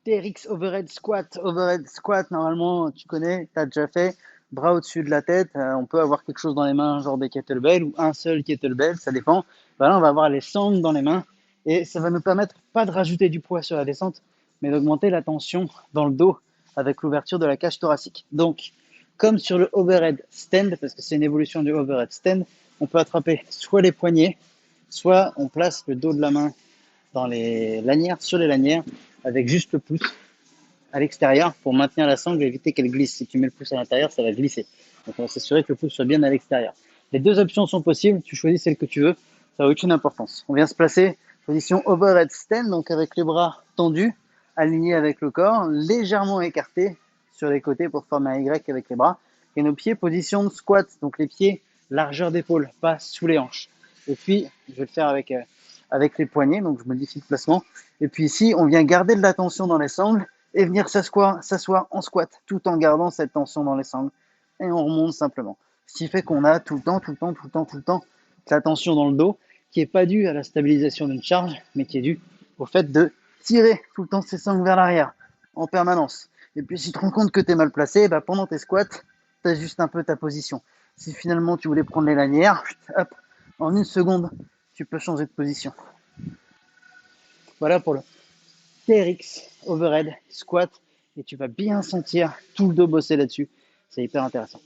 TRX overhead squat, normalement, tu connais, tu as déjà fait. Bras au-dessus de la tête, on peut avoir quelque chose dans les mains, genre des kettlebells ou un seul kettlebell, ça dépend. Là, on va avoir les sangles dans les mains et ça va nous permettre pas de rajouter du poids sur la descente, mais d'augmenter la tension dans le dos avec l'ouverture de la cage thoracique. Donc, comme sur le overhead stand, parce que c'est une évolution du overhead stand, on peut attraper soit les poignets, soit on place le dos de la main dans les lanières, sur les lanières, avec juste le pouce à l'extérieur pour maintenir la sangle et éviter qu'elle glisse. Si tu mets le pouce à l'intérieur, ça va glisser. Donc on va s'assurer que le pouce soit bien à l'extérieur. Les deux options sont possibles, tu choisis celle que tu veux, ça n'a aucune importance. On vient se placer, position overhead stand, donc avec les bras tendus, alignés avec le corps, légèrement écartés sur les côtés pour former un Y avec les bras. Et nos pieds, position de squat, donc les pieds, largeur d'épaule, pas sous les hanches. Et puis, je vais le faire avec les poignets, donc je modifie le placement. Et puis ici, on vient garder de la tension dans les sangles et venir s'asseoir en squat, tout en gardant cette tension dans les sangles. Et on remonte simplement. Ce qui fait qu'on a tout le temps la tension dans le dos, qui n'est pas due à la stabilisation d'une charge, mais qui est due au fait de tirer tout le temps ses sangles vers l'arrière, en permanence. Et puis si tu te rends compte que tu es mal placé, bah, pendant tes squats, tu ajustes un peu ta position. Si finalement tu voulais prendre les lanières, hop, en une seconde, tu peux changer de position. Voilà pour le TRX, overhead, squat, et tu vas bien sentir tout le dos bosser là-dessus. C'est hyper intéressant.